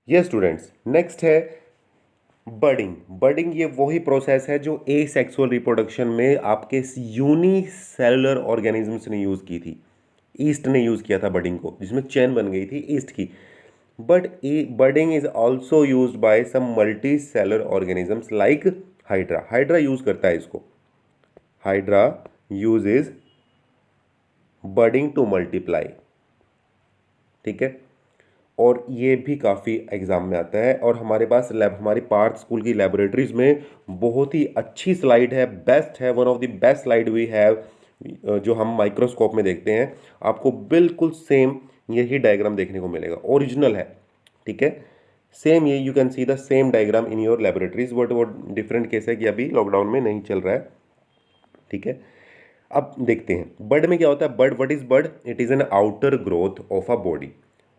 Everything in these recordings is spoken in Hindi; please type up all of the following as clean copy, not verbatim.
ये स्टूडेंट्स, नेक्स्ट है बडिंग। बडिंग ये वही प्रोसेस है जो एसेक्सुअल रिप्रोडक्शन में आपके यूनिसेलुलर ऑर्गेनिजम्स ने यूज़ की थी। ईस्ट ने यूज़ किया था बडिंग को, जिसमें चेन बन गई थी ईस्ट की। But budding is also use by some multi cellular organisms like hydra. Hydra use करता है इसको। Hydra uses budding to multiply. ठीक है, और ये भी काफ़ी एग्जाम में आता है। और हमारे पास हमारी पार्थ स्कूल की लेबोरेटरीज में बहुत ही अच्छी स्लाइड है, बेस्ट है, one of the best slide we have, जो हम माइक्रोस्कोप में देखते हैं। आपको बिल्कुल सेम यही डायग्राम देखने को मिलेगा, ओरिजिनल है। ठीक है, सेम ये you can see the same diagram in your laboratories. But वो डिफरेंट केस है कि अभी लॉकडाउन में नहीं चल रहा है। ठीक है, अब देखते हैं बर्ड में क्या होता है। Bird, what is bird? It is an outer growth of a body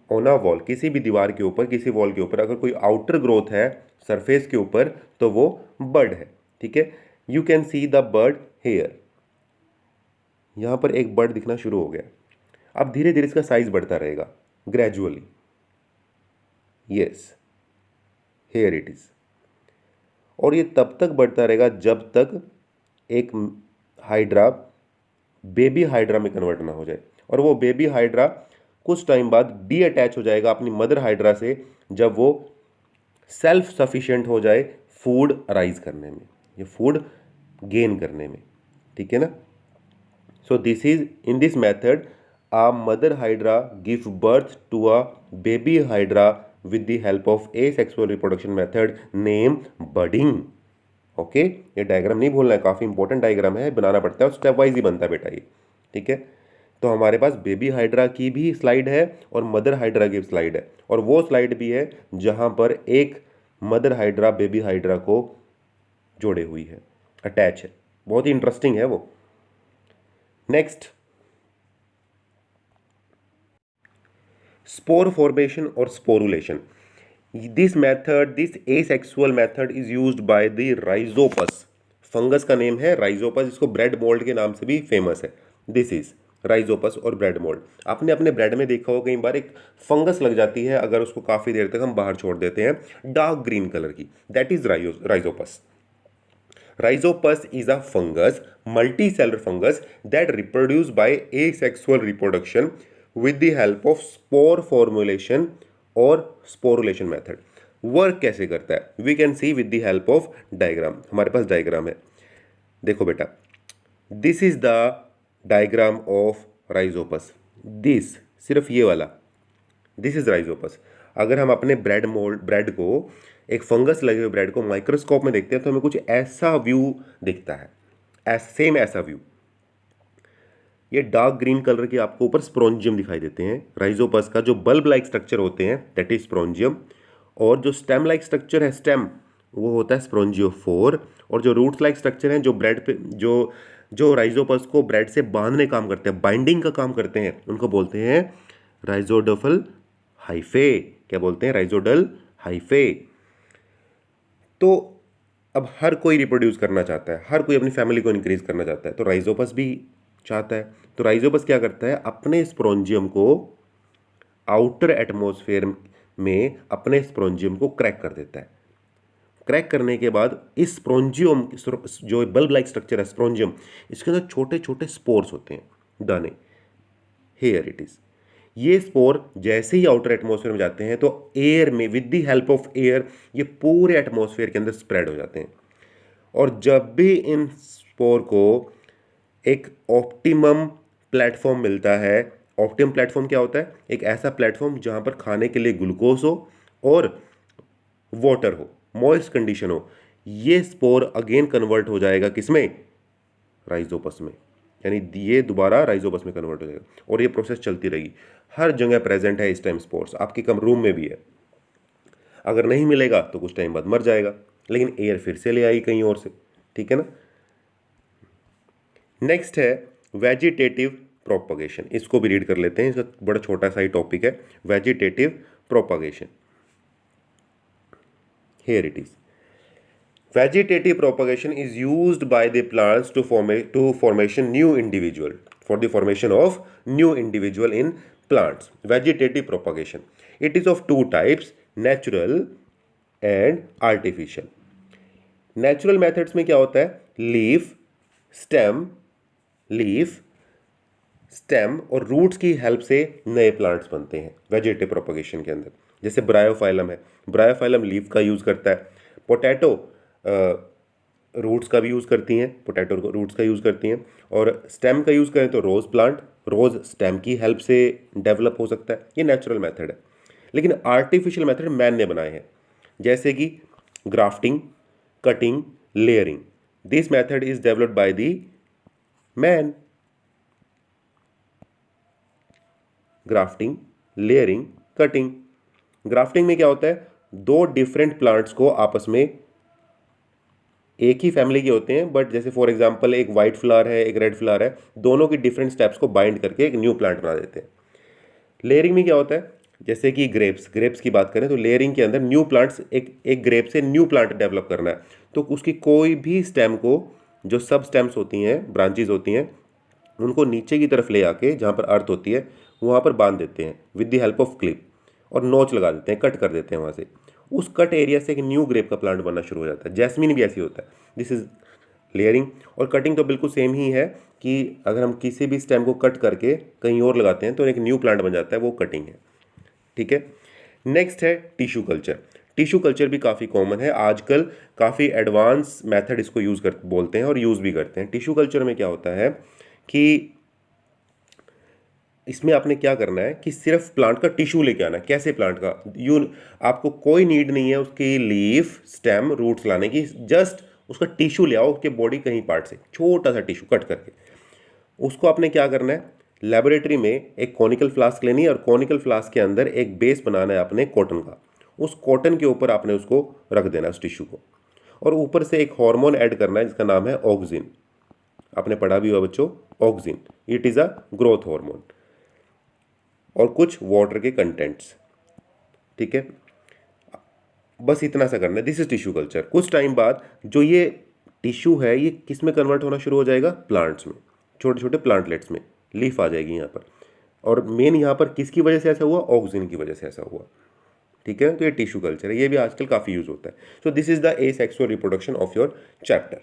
on a wall. किसी भी दीवार के ऊपर, किसी वॉल के ऊपर अगर कोई आउटर ग्रोथ है सरफेस के ऊपर, तो वो बर्ड है। ठीक है, you can see the bird here. यहां पर एक बर्ड दिखना शुरू हो गया। अब धीरे धीरे इसका साइज बढ़ता रहेगा, gradually. Yes, here it is. और ये तब तक बढ़ता रहेगा जब तक एक हाइड्रा बेबी हाइड्रा में कन्वर्ट ना हो जाए। और वो बेबी हाइड्रा कुछ टाइम बाद डी अटैच हो जाएगा अपनी मदर हाइड्रा से, जब वो सेल्फ सफिशिएंट हो जाए फूड राइज करने में, ये फूड गेन करने में। ठीक है ना। So this is in this method a mother hydra give birth to a baby hydra with the help of asexual reproduction method named budding. Okay, ये डायग्राम नहीं भूलना है, काफ़ी इंपॉर्टेंट डायग्राम है, बनाना पड़ता है और स्टेप वाइज ही बनता है बेटा ये। ठीक है, तो हमारे पास बेबी हाइड्रा की भी स्लाइड है और मदर हाइड्रा की स्लाइड है, और वो स्लाइड भी है जहां पर एक मदर हाइड्रा बेबी हाइड्रा को जोड़े हुई है, अटैच है। बहुत ही इंटरेस्टिंग है वो। नेक्स्ट, स्पोर फॉर्मेशन और sporulation. This method, this asexual method is used by the Rhizopus. Fungus का नेम है राइजोपस, इसको ब्रेड मोल्ड के नाम से भी फेमस है। दिस इज राइजोपस और ब्रेड मोल्ड। आपने अपने ब्रेड में देखा हो कई बार एक फंगस लग जाती है अगर उसको काफ़ी देर तक हम बाहर छोड़ देते हैं, डार्क ग्रीन कलर की, that is Rhizopus. Rhizopus is a fungus, multicellular fungus that reproduce by asexual reproduction with the help of spore formulation और sporulation method. वर्क कैसे करता है? We can see with the help of diagram. हमारे पास डायग्राम है, देखो बेटा, this is the diagram of rhizopus. This, सिर्फ ये वाला, दिस इज राइजोपस। अगर हम अपने ब्रेड को, एक फंगस लगे हुए ब्रेड को माइक्रोस्कोप में देखते हैं तो हमें कुछ ऐसा व्यू दिखता है, सेम ऐसा व्यू। ये डार्क ग्रीन कलर के आपको ऊपर स्पोरेंजियम दिखाई देते हैं। राइजोपस का जो बल्ब लाइक स्ट्रक्चर होते हैं दैट इज स्पोरेंजियम, और जो स्टेम लाइक स्ट्रक्चर है, स्टेम, वो होता है स्पोरेंजियोफोर। और जो रूट्स लाइक स्ट्रक्चर हैं, जो ब्रेड पे, जो राइजोपस को ब्रेड से बांधने काम करते हैं, बाइंडिंग का काम करते हैं, उनको बोलते हैं राइजोडोफल हाइफे। क्या बोलते हैं? राइजोडल हाइफे। तो अब हर कोई रिप्रोड्यूस करना चाहता है, हर कोई अपनी फैमिली को इंक्रीज करना चाहता है, तो राइजोपस भी चाहता है। तो राइजोपस क्या करता है? अपने स्पोरेंजियम को आउटर एटमॉस्फेयर में अपने स्पोरेंजियम को क्रैक कर देता है। क्रैक करने के बाद इस स्पोरेंजियम, जो बल्ब लाइक स्ट्रक्चर है स्पोरेंजियम, इसके अंदर छोटे छोटे स्पोर्स होते हैं, दाने। Here it is. ये स्पोर जैसे ही आउटर एटमॉस्फेयर में जाते हैं तो एयर में, with the help of air, ये पूरे एटमॉस्फेयर के अंदर स्प्रेड हो जाते हैं। और जब भी इन स्पोर को एक ऑप्टिमम प्लेटफॉर्म मिलता है, ऑप्टिमम प्लेटफॉर्म क्या होता है? एक ऐसा प्लेटफॉर्म जहां पर खाने के लिए ग्लूकोज हो और वाटर हो, मॉइस्ट कंडीशन हो, ये स्पोर अगेन कन्वर्ट हो जाएगा किसमें? राइजोपस में। यानी ये दोबारा राइजोपस में कन्वर्ट हो जाएगा और ये प्रोसेस चलती रहेगी। हर जगह प्रेजेंट है इस टाइम स्पोर्स, आपके कम रूम में भी है। अगर नहीं मिलेगा तो कुछ टाइम बाद मर जाएगा, लेकिन एयर फिर से ले आई कहीं और से। ठीक है ना। नेक्स्ट है वेजिटेटिव प्रोपगेशन। इसको भी रीड कर लेते हैं, इसका बड़ा छोटा सा ही टॉपिक है, vegetative propagation. Here it is. Vegetative propagation is used by the plants to formation new individual, for the formation of new individual in plants. Vegetative propagation. It is of two types, natural and artificial. Natural methods में क्या होता है, लीफ स्टेम और रूट्स की हेल्प से नए प्लांट्स बनते हैं वेजिटेटिव प्रोपगेशन के अंदर। जैसे ब्रायोफाइलम है, ब्रायोफाइलम लीफ का यूज़ करता है। पोटैटो रूट्स का भी यूज़ करती हैं, पोटैटो रूट्स का यूज़ करती हैं। और स्टेम का यूज़ करें तो रोज़ प्लांट, रोज़ स्टेम की हेल्प से डेवलप हो सकता है। ये नेचुरल मेथड है। लेकिन आर्टिफिशियल मेथड मैन ने बनाए हैं, जैसे कि grafting, cutting, layering. This method is developed by the man. Grafting, layering, cutting. Grafting में क्या होता है, दो डिफरेंट प्लांट्स को आपस में एक ही फैमिली के होते हैं, बट जैसे फॉर एग्जांपल एक वाइट फ्लावर है, एक रेड फ्लावर है, दोनों की डिफरेंट स्टेप्स को बाइंड करके एक न्यू प्लांट बना देते हैं। लेयरिंग में क्या होता है, जैसे कि ग्रेप्स की बात करें तो लेयरिंग के अंदर न्यू प्लांट्स, एक ग्रेप से न्यू प्लांट डेवलप करना है, तो उसकी कोई भी स्टेम को, जो सब स्टेम्स होती हैं, ब्रांचेज होती हैं, उनको नीचे की तरफ ले आके जहाँ पर अर्थ होती है वहाँ पर बांध देते हैं with the help of clip, और नोच लगा देते हैं, कट कर देते हैं वहाँ से। उस कट एरिया से एक न्यू ग्रेप का प्लांट बनना शुरू हो जाता है। जैस्मीन भी ऐसी होता है। This is layering. और कटिंग तो बिल्कुल सेम ही है कि अगर हम किसी भी स्टेम को कट करके कहीं और लगाते हैं तो एक न्यू प्लांट बन जाता है, वो कटिंग है। ठीक है। नेक्स्ट है टिश्यू कल्चर। टिश्यू कल्चर भी काफ़ी कॉमन है आजकल, काफ़ी एडवांस मेथड इसको यूज़ कर बोलते हैं और यूज़ भी करते हैं। टिश्यू कल्चर में क्या होता है कि इसमें आपने क्या करना है कि सिर्फ प्लांट का टिश्यू लेके आना है। कैसे प्लांट का, आपको कोई नीड नहीं है उसकी लीफ, स्टेम, रूट्स लाने की, जस्ट उसका टिश्यू ले आओ, उसके बॉडी कहीं पार्ट से छोटा सा टिश्यू कट करके। उसको आपने क्या करना है, लेबोरेटरी में एक कॉनिकल फ्लास्क लेनी है और कॉनिकल फ्लास्क के अंदर एक बेस बनाना है आपने कॉटन का। उस कॉटन के ऊपर आपने उसको रख देना है, उस टिश्यू को, और ऊपर से एक हार्मोन ऐड करना है जिसका नाम है ऑक्सिन। आपने पढ़ा भी हुआ बच्चों, auxin, it is a growth hormone, और कुछ वाटर के कंटेंट्स। ठीक है, बस इतना सा करना है। This is tissue culture. कुछ टाइम बाद जो ये टिश्यू है ये किस में कन्वर्ट होना शुरू हो जाएगा, प्लांट्स में, छोटे छोटे प्लांटलेट्स में लीफ आ जाएगी यहाँ पर। और मेन यहाँ पर किसकी वजह से ऐसा हुआ, ऑक्सीजन की वजह से ऐसा हुआ। ठीक है, तो ये टिश्यू कल्चर है, ये भी आजकल काफ़ी यूज होता है। So this is the asexual reproduction of your chapter.